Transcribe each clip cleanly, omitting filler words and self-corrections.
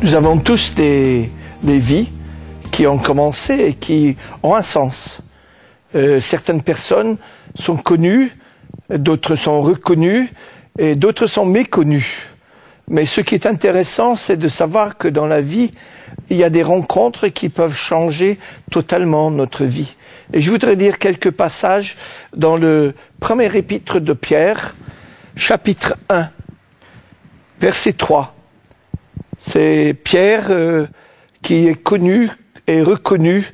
Nous avons tous des vies qui ont commencé et qui ont un sens. Certaines personnes sont connues, d'autres sont reconnues et d'autres sont méconnues. Mais ce qui est intéressant, c'est de savoir que dans la vie, il y a des rencontres qui peuvent changer totalement notre vie. Et je voudrais lire quelques passages dans le premier épître de Pierre, chapitre 1, verset 3. C'est Pierre qui est connu et reconnu.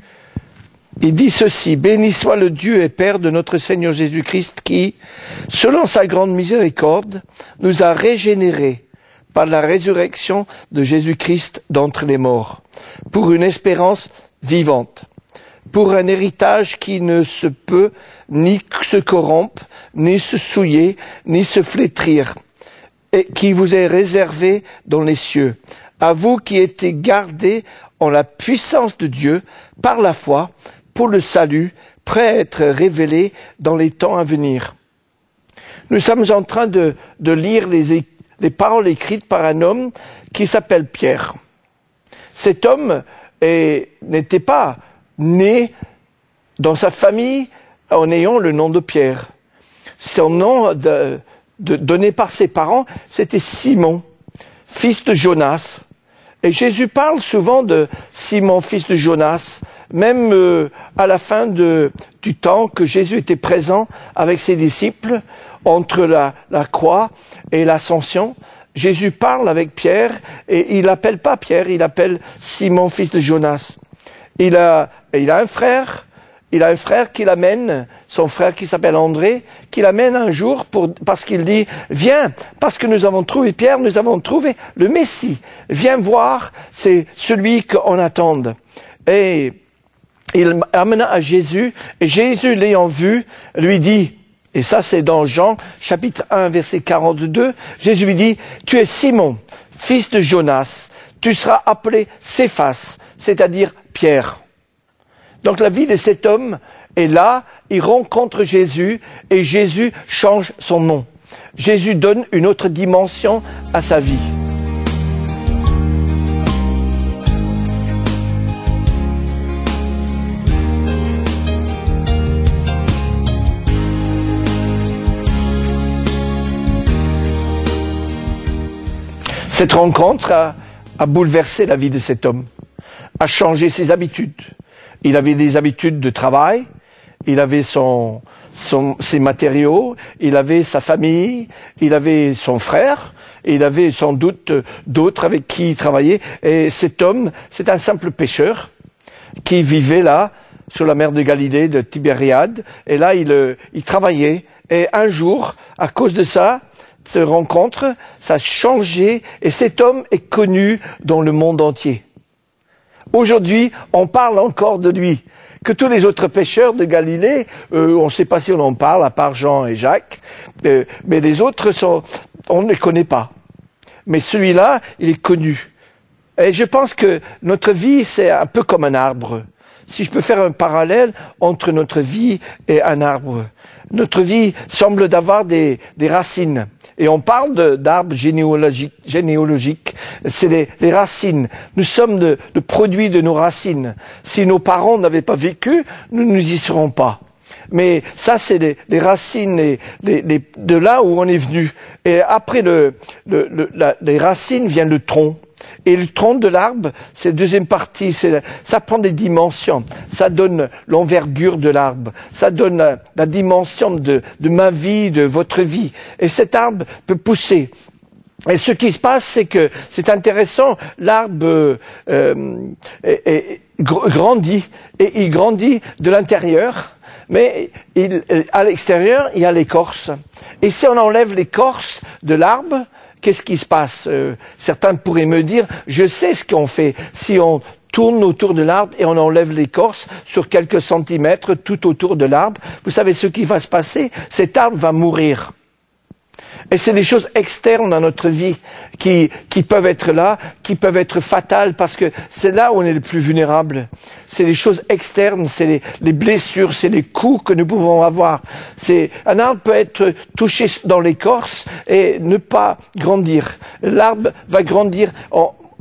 Il dit ceci: « Béni soit le Dieu et Père de notre Seigneur Jésus-Christ qui, selon sa grande miséricorde, nous a régénérés par la résurrection de Jésus-Christ d'entre les morts, pour une espérance vivante, pour un héritage qui ne se peut ni se corrompre, ni se souiller, ni se flétrir, et qui vous est réservé dans les cieux, à vous qui étiez gardés en la puissance de Dieu par la foi, pour le salut, prêt à être révélé dans les temps à venir. » Nous sommes en train de lire les paroles écrites par un homme qui s'appelle Pierre. Cet homme n'était pas né dans sa famille en ayant le nom de Pierre. Son nom donné par ses parents, c'était Simon, fils de Jonas. Et Jésus parle souvent de Simon, fils de Jonas, même à la fin du temps que Jésus était présent avec ses disciples, entre la croix et l'ascension. Jésus parle avec Pierre et il l'appelle pas Pierre, il l'appelle Simon, fils de Jonas. Il a un frère. Il a un frère qui l'amène, son frère qui s'appelle André, qui l'amène un jour parce qu'il dit « Viens, parce que nous avons trouvé Pierre, nous avons trouvé le Messie. Viens voir, c'est celui qu'on attend. » Et il amena à Jésus, et Jésus l'ayant vu, lui dit, et ça c'est dans Jean, chapitre 1, verset 42, Jésus lui dit « Tu es Simon, fils de Jonas, tu seras appelé Céphas, c'est-à-dire Pierre. » Donc la vie de cet homme est là, il rencontre Jésus et Jésus change son nom. Jésus donne une autre dimension à sa vie. Cette rencontre a bouleversé la vie de cet homme, a changé ses habitudes. Il avait des habitudes de travail, il avait ses matériaux, il avait sa famille, il avait son frère, et il avait sans doute d'autres avec qui il travaillait. Et cet homme, c'est un simple pêcheur qui vivait là, sur la mer de Galilée, de Tibériade. Et là, il travaillait. Et un jour, à cause de ça, cette rencontre, ça a changé. Et cet homme est connu dans le monde entier. Aujourd'hui, on parle encore de lui. Que tous les autres pêcheurs de Galilée, on ne sait pas si on en parle, à part Jean et Jacques, mais les autres, on ne les connaît pas. Mais celui-là, il est connu. Et je pense que notre vie, c'est un peu comme un arbre. Si je peux faire un parallèle entre notre vie et un arbre. Notre vie semble d'avoir des racines. Et on parle d'arbres généalogiques. C'est les racines. Nous sommes le produit de nos racines. Si nos parents n'avaient pas vécu, nous n'y serons pas. Mais ça, c'est les racines de là où on est venu. Et après les racines vient le tronc. Et le tronc de l'arbre, c'est la deuxième partie, ça prend des dimensions, ça donne l'envergure de l'arbre, ça donne la dimension de ma vie, de votre vie. Et cet arbre peut pousser. Et ce qui se passe, c'est que c'est intéressant, l'arbre grandit, et il grandit de l'intérieur, mais à l'extérieur, il y a l'écorce. Et si on enlève l'écorce de l'arbre, qu'est-ce qui se passe? Certains pourraient me dire, je sais ce qu'on fait. Si on tourne autour de l'arbre et on enlève l'écorce sur quelques centimètres tout autour de l'arbre, vous savez ce qui va se passer? Cet arbre va mourir. Et c'est des choses externes à notre vie qui peuvent être là, qui peuvent être fatales, parce que c'est là où on est le plus vulnérable. C'est les choses externes, c'est les blessures, c'est les coups que nous pouvons avoir. Un arbre peut être touché dans l'écorce et ne pas grandir. L'arbre va grandir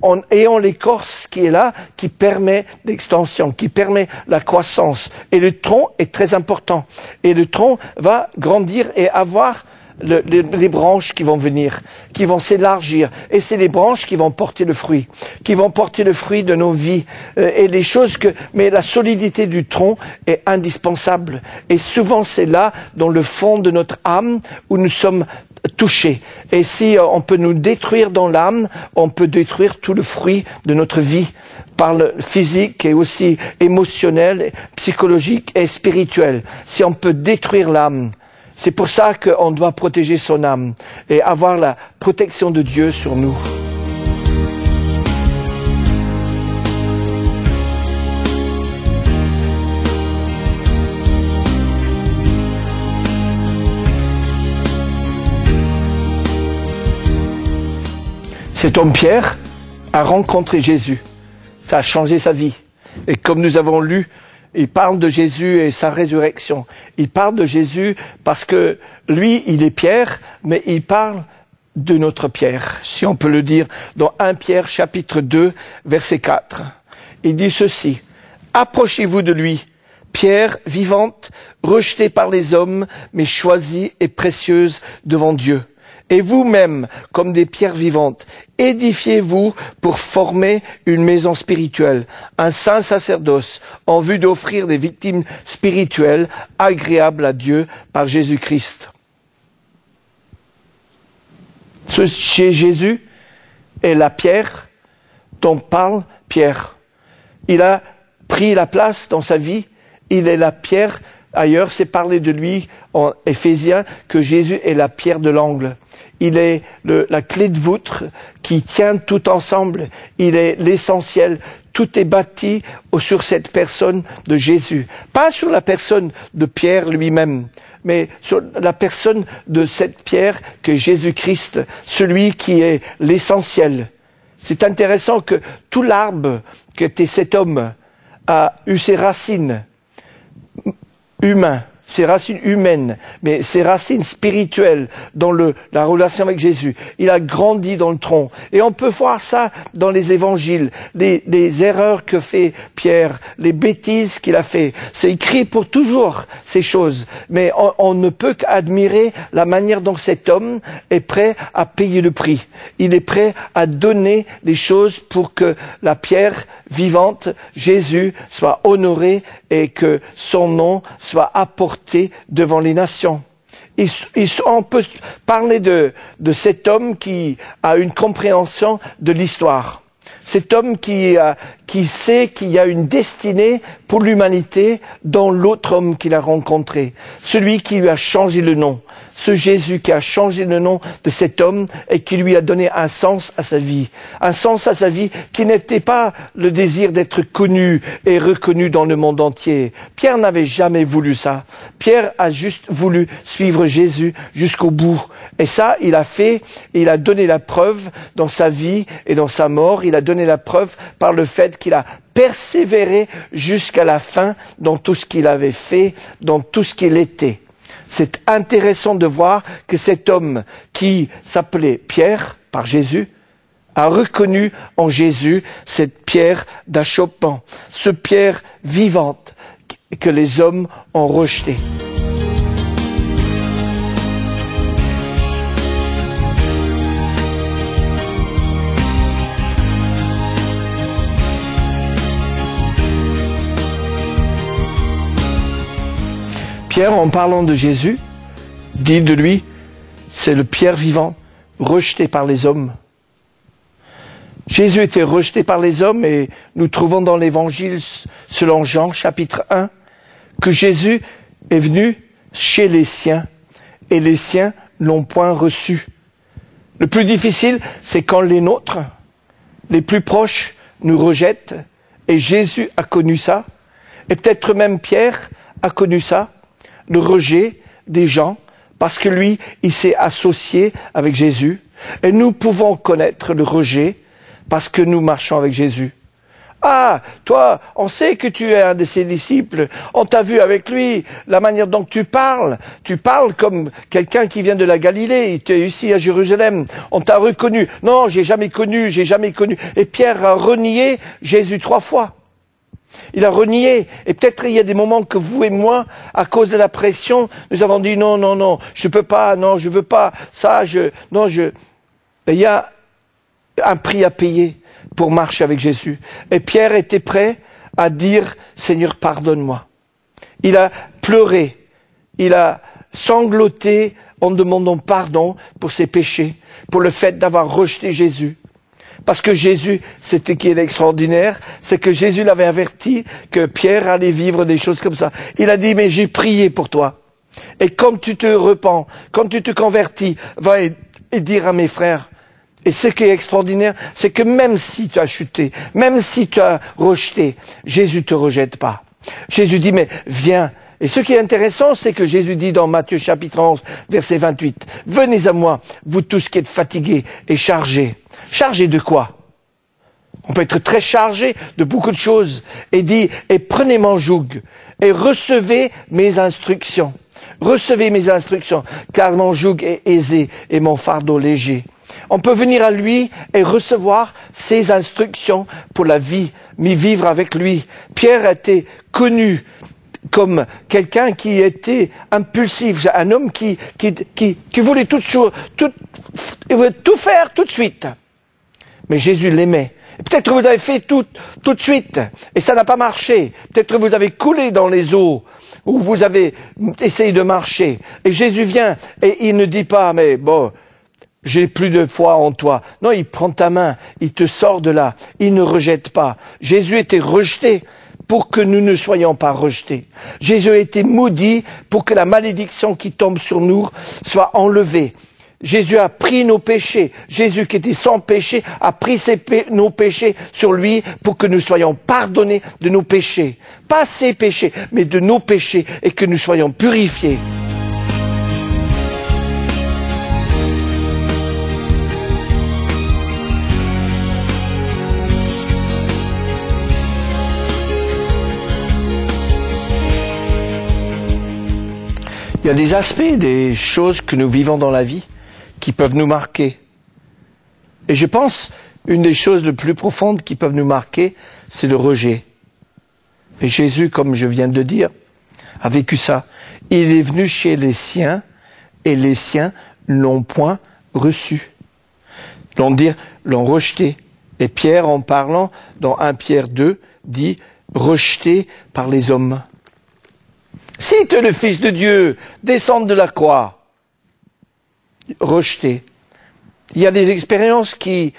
en ayant l'écorce qui est là, qui permet l'extension, qui permet la croissance. Et le tronc est très important. Et le tronc va grandir et avoir les branches qui vont venir, qui vont s'élargir. Et c'est les branches qui vont porter le fruit, qui vont porter le fruit de nos vies. Et les choses mais la solidité du tronc est indispensable. Et souvent c'est là, dans le fond de notre âme, où nous sommes touchés. Et si on peut nous détruire dans l'âme, on peut détruire tout le fruit de notre vie, par le physique et aussi émotionnel, psychologique et spirituel. Si on peut détruire l'âme, c'est pour ça qu'on doit protéger son âme et avoir la protection de Dieu sur nous. Cet homme Pierre a rencontré Jésus. Ça a changé sa vie. Et comme nous avons lu, il parle de Jésus et sa résurrection. Il parle de Jésus parce que lui, il est Pierre, mais il parle de notre Pierre, si on peut le dire, dans 1 Pierre chapitre 2, verset 4. Il dit ceci: « Approchez-vous de lui, pierre vivante, rejetée par les hommes, mais choisie et précieuse devant Dieu. Et vous-même, comme des pierres vivantes, édifiez-vous pour former une maison spirituelle, un saint sacerdoce, en vue d'offrir des victimes spirituelles agréables à Dieu par Jésus-Christ. » Chez Jésus est la pierre dont parle Pierre. Il a pris la place dans sa vie, il est la pierre. Ailleurs, c'est parlé de lui en Éphésiens que Jésus est la pierre de l'angle. Il est la clé de voûte qui tient tout ensemble. Il est l'essentiel. Tout est bâti sur cette personne de Jésus. Pas sur la personne de Pierre lui-même, mais sur la personne de cette pierre que Jésus-Christ, celui qui est l'essentiel. C'est intéressant que tout l'arbre qu'était cet homme a eu ses racines humaines, ses racines humaines, mais ses racines spirituelles dans la relation avec Jésus. Il a grandi dans le tronc. Et on peut voir ça dans les évangiles, les erreurs que fait Pierre, les bêtises qu'il a fait. C'est écrit pour toujours ces choses. Mais on ne peut qu'admirer la manière dont cet homme est prêt à payer le prix. Il est prêt à donner des choses pour que la pierre vivante, Jésus, soit honoré et que son nom soit apporté devant les nations. On peut parler de cet homme qui a une compréhension de l'histoire. Cet homme qui sait qu'il y a une destinée pour l'humanité dans l'autre homme qu'il a rencontré. Celui qui lui a changé le nom. Ce Jésus qui a changé le nom de cet homme et qui lui a donné un sens à sa vie. Un sens à sa vie qui n'était pas le désir d'être connu et reconnu dans le monde entier. Pierre n'avait jamais voulu ça. Pierre a juste voulu suivre Jésus jusqu'au bout. Et ça, il a fait, et il a donné la preuve dans sa vie et dans sa mort. Il a donné la preuve par le fait qu'il a persévéré jusqu'à la fin dans tout ce qu'il avait fait, dans tout ce qu'il était. C'est intéressant de voir que cet homme qui s'appelait Pierre par Jésus a reconnu en Jésus cette pierre d'achoppement, ce pierre vivante que les hommes ont rejetée. Pierre, en parlant de Jésus, dit de lui, c'est le pierre vivant, rejeté par les hommes. Jésus était rejeté par les hommes et nous trouvons dans l'évangile, selon Jean, chapitre 1, que Jésus est venu chez les siens et les siens l'ont point reçu. Le plus difficile, c'est quand les nôtres, les plus proches, nous rejettent et Jésus a connu ça et peut-être même Pierre a connu ça. Le rejet des gens, parce que lui, il s'est associé avec Jésus. Et nous pouvons connaître le rejet parce que nous marchons avec Jésus. Ah, toi, on sait que tu es un de ses disciples. On t'a vu avec lui, la manière dont tu parles comme quelqu'un qui vient de la Galilée. Tu es ici à Jérusalem. On t'a reconnu. Non, j'ai jamais connu. Et Pierre a renié Jésus 3 fois. Il a renié. Et peut-être il y a des moments que vous et moi, à cause de la pression, nous avons dit non, je peux pas, non, je veux pas, Il y a un prix à payer pour marcher avec Jésus. Et Pierre était prêt à dire, Seigneur, pardonne-moi. Il a pleuré, il a sangloté en demandant pardon pour ses péchés, pour le fait d'avoir rejeté Jésus. Parce que Jésus, c'était qui est extraordinaire, c'est que Jésus l'avait averti que Pierre allait vivre des choses comme ça. Il a dit, mais j'ai prié pour toi. Et quand tu te repens, quand tu te convertis, va et dire à mes frères. Et ce qui est extraordinaire, c'est que même si tu as chuté, même si tu as rejeté, Jésus te rejette pas. Jésus dit, mais viens. Et ce qui est intéressant, c'est que Jésus dit dans Matthieu chapitre 11, verset 28, « Venez à moi, vous tous qui êtes fatigués et chargés. » Chargés de quoi? On peut être très chargé de beaucoup de choses. Et dit, « Et prenez mon joug et recevez mes instructions. » Recevez mes instructions, car mon joug est aisé et mon fardeau léger. On peut venir à lui et recevoir ses instructions pour la vie, mais vivre avec lui. Pierre était connu comme quelqu'un qui était impulsif, un homme qui voulait tout faire tout de suite. Mais Jésus l'aimait. Peut-être que vous avez fait tout de suite et ça n'a pas marché. Peut-être que vous avez coulé dans les eaux ou vous avez essayé de marcher. Et Jésus vient et il ne dit pas, mais bon, j'ai plus de foi en toi. Non, il prend ta main, il te sort de là, il ne rejette pas. Jésus était rejeté pour que nous ne soyons pas rejetés. Jésus a été maudit pour que la malédiction qui tombe sur nous soit enlevée. Jésus a pris nos péchés. Jésus qui était sans péché a pris nos péchés sur lui pour que nous soyons pardonnés de nos péchés. Pas ses péchés, mais de nos péchés et que nous soyons purifiés. Il y a des aspects, des choses que nous vivons dans la vie qui peuvent nous marquer. Et je pense, une des choses les plus profondes qui peuvent nous marquer, c'est le rejet. Et Jésus, comme je viens de dire, a vécu ça. Il est venu chez les siens, et les siens l'ont point reçu. L'ont rejeté. Et Pierre, en parlant, dans 1 Pierre 2, dit « rejeté par les hommes ». Si tu es le Fils de Dieu, descends de la croix. Rejeté. Il y a des expériences qui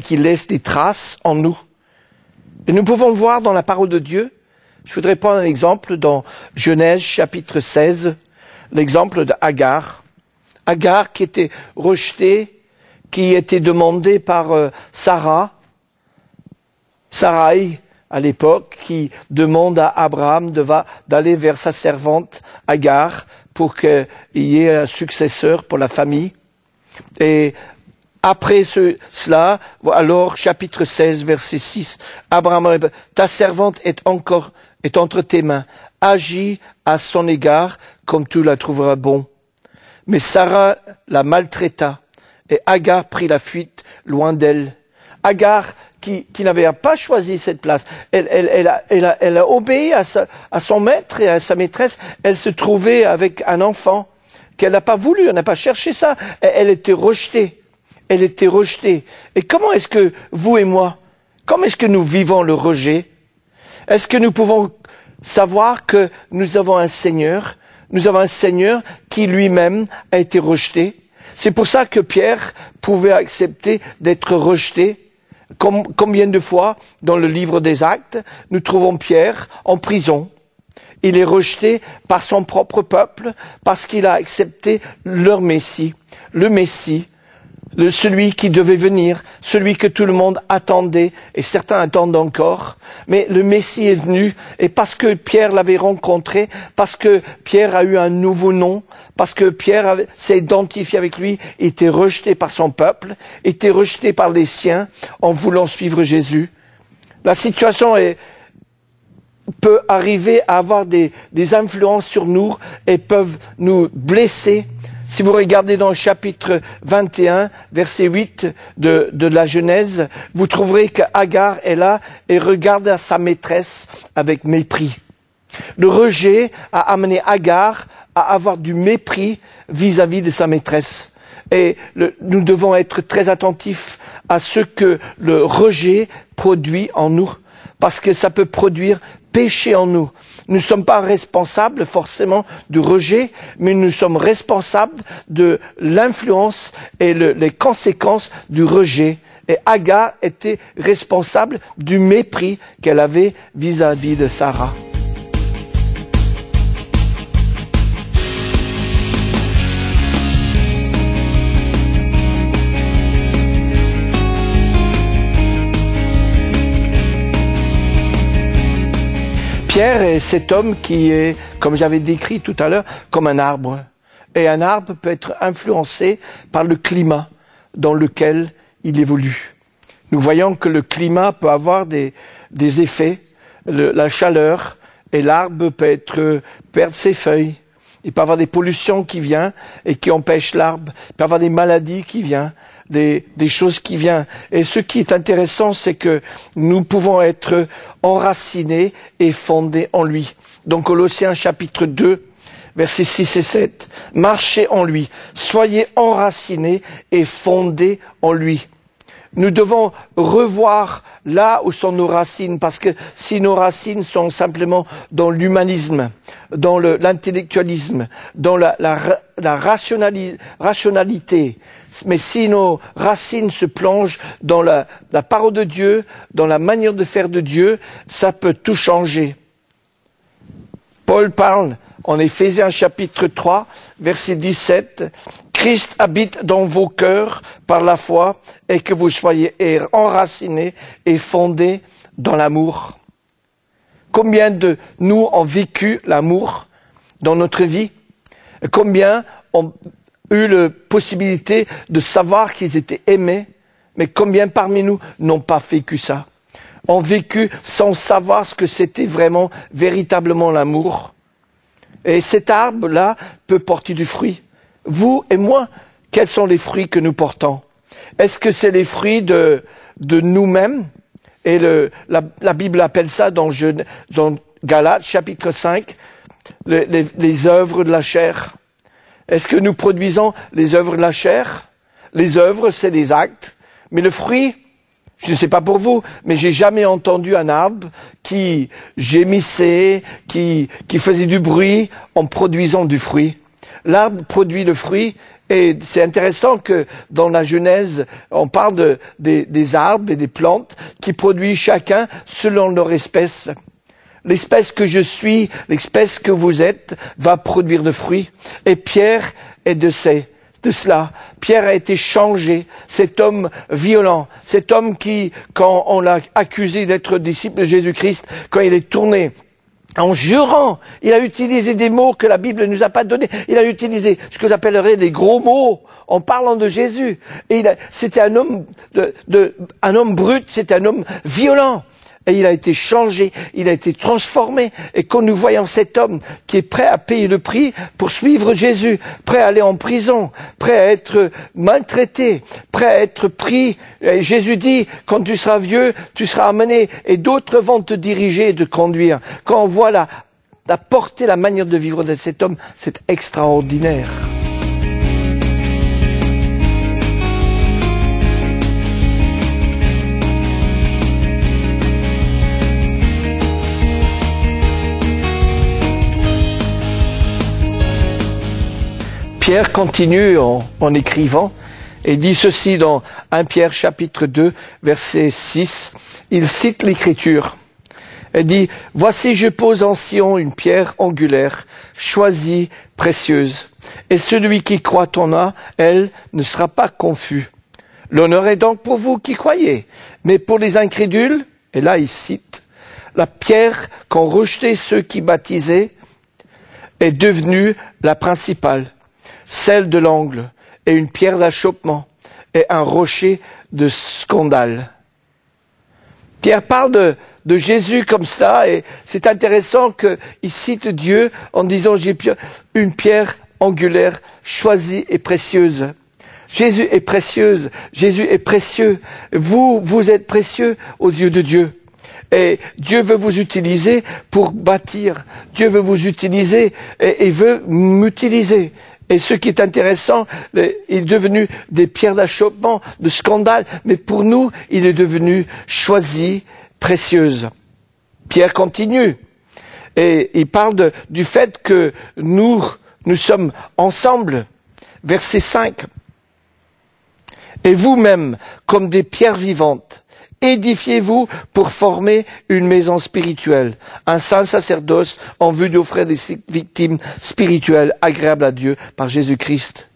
laissent des traces en nous. Et nous pouvons le voir dans la parole de Dieu. Je voudrais prendre un exemple dans Genèse chapitre 16, l'exemple d'Agar. Agar qui était rejetée, qui était demandée par Sarai à l'époque, qui demande à Abraham d'aller vers sa servante Agar pour qu'il y ait un successeur pour la famille. Et après cela, alors chapitre 16, verset 6, Abraham, ta servante est entre tes mains, agis à son égard comme tu la trouveras bon. Mais Sarah la maltraita et Agar prit la fuite loin d'elle. Agar qui n'avait pas choisi cette place. Elle a obéi à son maître et à sa maîtresse. Elle se trouvait avec un enfant qu'elle n'a pas voulu, elle n'a pas cherché ça. Elle était rejetée. Elle était rejetée. Et comment est-ce que vous et moi, comment est-ce que nous vivons le rejet? Est-ce que nous pouvons savoir que nous avons un Seigneur qui lui-même a été rejeté? C'est pour ça que Pierre pouvait accepter d'être rejeté. Combien de fois, dans le livre des Actes, nous trouvons Pierre en prison. Il est rejeté par son propre peuple parce qu'il a accepté leur Messie, le Messie, celui qui devait venir, celui que tout le monde attendait, et certains attendent encore. Mais le Messie est venu, et parce que Pierre l'avait rencontré, parce que Pierre a eu un nouveau nom, parce que Pierre s'est identifié avec lui, il était rejeté par son peuple, était rejeté par les siens en voulant suivre Jésus. La situation peut arriver à avoir des influences sur nous et peuvent nous blesser. Si vous regardez dans le chapitre 21, verset 8 de la Genèse, vous trouverez qu'Agar est là et regarde à sa maîtresse avec mépris. Le rejet a amené Agar à avoir du mépris vis-à-vis de sa maîtresse. Et nous devons être très attentifs à ce que le rejet produit en nous, parce que ça peut produire péché en nous. Nous ne sommes pas responsables forcément du rejet, mais nous sommes responsables de l'influence et les conséquences du rejet. Et Agar était responsable du mépris qu'elle avait vis-à-vis de Sarah. Pierre est cet homme qui est, comme j'avais décrit tout à l'heure, comme un arbre. Et un arbre peut être influencé par le climat dans lequel il évolue. Nous voyons que le climat peut avoir des effets, la chaleur, et l'arbre peut perdre ses feuilles. Il peut y avoir des pollutions qui viennent et qui empêchent l'arbre. Il peut y avoir des maladies qui viennent, des choses qui viennent. Et ce qui est intéressant, c'est que nous pouvons être enracinés et fondés en lui. Donc Colossiens chapitre 2, versets 6 et 7. Marchez en lui, soyez enracinés et fondés en lui. Nous devons revoir là où sont nos racines, parce que si nos racines sont simplement dans l'humanisme, dans l'intellectualisme, dans la rationalité, mais si nos racines se plongent dans la parole de Dieu, dans la manière de faire de Dieu, ça peut tout changer. Paul parle en Éphésiens chapitre 3, verset 17, « Christ habite dans vos cœurs par la foi et que vous soyez enracinés et fondés dans l'amour. » Combien de nous ont vécu l'amour dans notre vie? Combien ont eu la possibilité de savoir qu'ils étaient aimés? Mais combien parmi nous n'ont pas vécu ça? Ont vécu sans savoir ce que c'était vraiment, véritablement l'amour? Et cet arbre-là peut porter du fruit. Vous et moi, quels sont les fruits que nous portons? Est-ce que c'est les fruits de nous-mêmes? Et la Bible appelle ça dans Galates chapitre 5, les œuvres de la chair. Est-ce que nous produisons les œuvres de la chair? Les œuvres, c'est les actes. Mais le fruit, je ne sais pas pour vous, mais j'ai jamais entendu un arbre qui gémissait, qui faisait du bruit en produisant du fruit. L'arbre produit le fruit, et c'est intéressant que dans la Genèse, on parle des arbres et des plantes qui produisent chacun selon leur espèce. L'espèce que je suis, l'espèce que vous êtes, va produire de fruits. Et Pierre est de cela. Pierre a été changé, cet homme violent, cet homme qui, quand on l'a accusé d'être disciple de Jésus-Christ, quand il est tourné en jurant, il a utilisé des mots que la Bible ne nous a pas donnés. Il a utilisé ce que j'appellerais des gros mots en parlant de Jésus. Et c'était un homme un homme brut, c'était un homme violent. Et il a été changé, il a été transformé. Et quand nous voyons cet homme qui est prêt à payer le prix pour suivre Jésus, prêt à aller en prison, prêt à être maltraité, prêt à être pris, et Jésus dit, quand tu seras vieux, tu seras amené et d'autres vont te diriger et te conduire. Quand on voit la portée, la manière de vivre de cet homme, c'est extraordinaire. Pierre continue en écrivant et dit ceci dans 1 Pierre chapitre 2 verset 6. Il cite l'Écriture et dit « Voici je pose en Sion une pierre angulaire, choisie, précieuse. Et celui qui croit en elle ne sera pas confus. L'honneur est donc pour vous qui croyez. Mais pour les incrédules, et là il cite, la pierre qu'ont rejetée ceux qui baptisaient est devenue la principale. Celle de l'angle, et une pierre d'achoppement, et un rocher de scandale. » Pierre parle de Jésus comme ça, et c'est intéressant qu'il cite Dieu en disant « J'ai une pierre angulaire, choisie et précieuse ». Jésus est précieuse, Jésus est précieux. Vous êtes précieux aux yeux de Dieu. Et Dieu veut vous utiliser pour bâtir. Dieu veut vous utiliser et veut m'utiliser. Et ce qui est intéressant, il est devenu des pierres d'achoppement, de scandale, mais pour nous, il est devenu choisi, précieuse. Pierre continue, et il parle du fait que nous sommes ensemble. Verset 5. Et vous-même, comme des pierres vivantes, édifiez-vous pour former une maison spirituelle, un saint sacerdoce en vue d'offrir des victimes spirituelles agréables à Dieu par Jésus-Christ.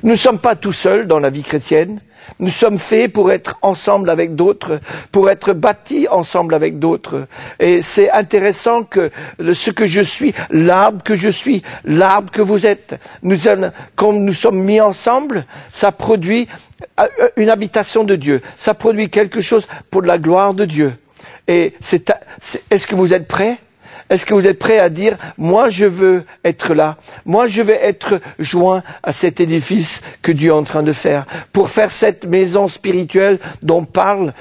Nous ne sommes pas tout seuls dans la vie chrétienne. Nous sommes faits pour être ensemble avec d'autres, pour être bâtis ensemble avec d'autres. Et c'est intéressant que ce que je suis, l'arbre que je suis, l'arbre que vous êtes, quand nous sommes mis ensemble, ça produit une habitation de Dieu. Ça produit quelque chose pour la gloire de Dieu. Et est-ce que vous êtes prêts? Est-ce que vous êtes prêts à dire, moi je veux être là, moi je vais être joint à cet édifice que Dieu est en train de faire, pour faire cette maison spirituelle dont parle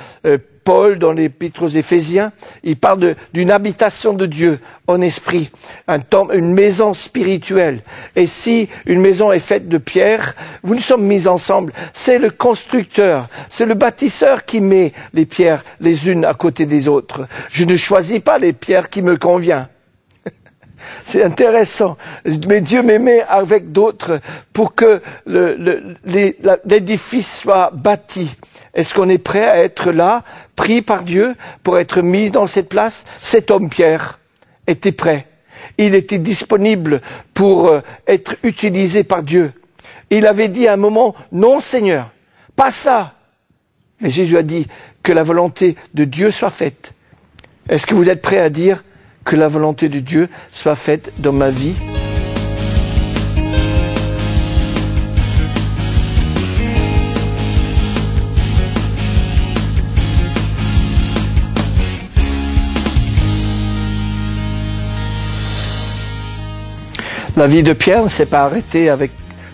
Paul dans l'Épître aux Éphésiens. Il parle d'une habitation de Dieu en esprit, une maison spirituelle. Et si une maison est faite de pierre, nous sommes mis ensemble. C'est le constructeur, c'est le bâtisseur qui met les pierres les unes à côté des autres. Je ne choisis pas les pierres qui me conviennent. C'est intéressant. Mais Dieu m'aimait avec d'autres pour que l'édifice soit bâti. Est-ce qu'on est prêt à être là, pris par Dieu, pour être mis dans cette place? Cet homme Pierre était prêt. Il était disponible pour être utilisé par Dieu. Il avait dit à un moment, non Seigneur, pas ça. Mais Jésus a dit que la volonté de Dieu soit faite. Est-ce que vous êtes prêt à dire que la volonté de Dieu soit faite dans ma vie? La vie de Pierre ne s'est pas arrêtée avec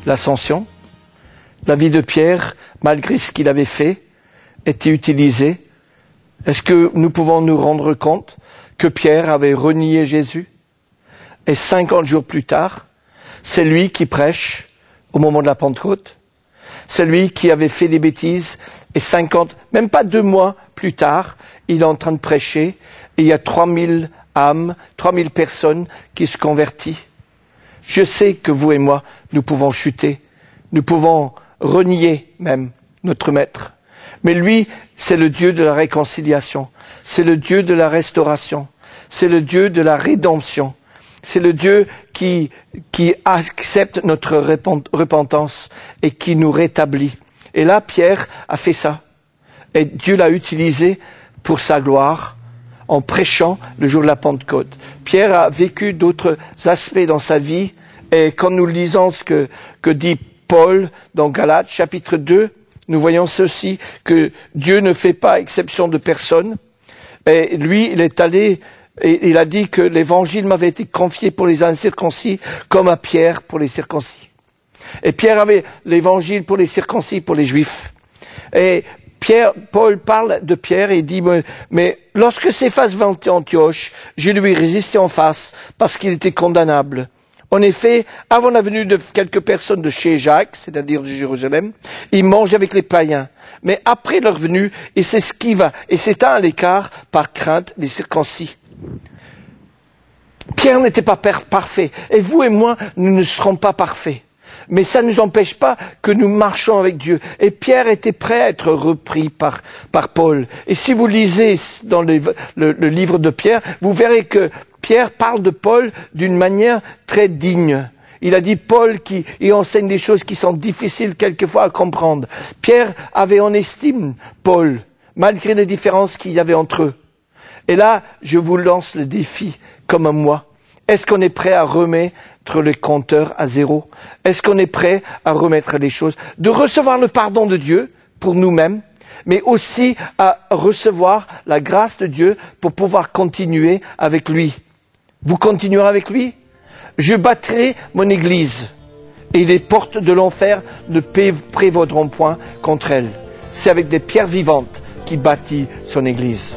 l'ascension. La vie de Pierre, malgré ce qu'il avait fait, était utilisée. Est-ce que nous pouvons nous rendre compte que Pierre avait renié Jésus? Et 50 jours plus tard, c'est lui qui prêche au moment de la Pentecôte. C'est lui qui avait fait des bêtises. Et même pas 2 mois plus tard, il est en train de prêcher. Et il y a 3000 âmes, 3000 personnes qui se convertissent. Je sais que vous et moi, nous pouvons chuter. Nous pouvons renier même notre Maître. Mais lui, c'est le Dieu de la réconciliation. C'est le Dieu de la restauration. C'est le Dieu de la rédemption. C'est le Dieu qui accepte notre repentance et qui nous rétablit. Et là, Pierre a fait ça. Et Dieu l'a utilisé pour sa gloire en prêchant le jour de la Pentecôte. Pierre a vécu d'autres aspects dans sa vie. Et quand nous lisons ce que dit Paul dans Galates, chapitre 2, nous voyons ceci, que Dieu ne fait pas exception de personne. Et lui, il est allé, et il a dit que l'évangile m'avait été confié pour les incirconcis, comme à Pierre pour les circoncis. Et Pierre avait l'évangile pour les circoncis, pour les juifs. Et Paul parle de Pierre et dit, mais lorsque Céphas vint à Antioche, je lui résistais en face, parce qu'il était condamnable. En effet, avant la venue de quelques personnes de chez Jacques, c'est-à-dire de Jérusalem, il mange avec les païens. Mais après leur venue, il s'esquiva et s'étend à l'écart par crainte des circoncis. Pierre n'était pas parfait. Et vous et moi, nous ne serons pas parfaits. Mais ça ne nous empêche pas que nous marchons avec Dieu. Et Pierre était prêt à être repris par Paul. Et si vous lisez dans le livre de Pierre, vous verrez que Pierre parle de Paul d'une manière très digne. Il a dit Paul qui enseigne des choses qui sont difficiles quelquefois à comprendre. Pierre avait en estime Paul, malgré les différences qu'il y avait entre eux. Et là, je vous lance le défi, comme à moi. Est-ce qu'on est prêt à remettre le compteur à zéro? Est-ce qu'on est prêt à remettre les choses? De recevoir le pardon de Dieu pour nous-mêmes, mais aussi à recevoir la grâce de Dieu pour pouvoir continuer avec lui. Vous continuerez avec lui? Je bâtirai mon église et les portes de l'enfer ne prévaudront point contre elle. C'est avec des pierres vivantes qu'il bâtit son église.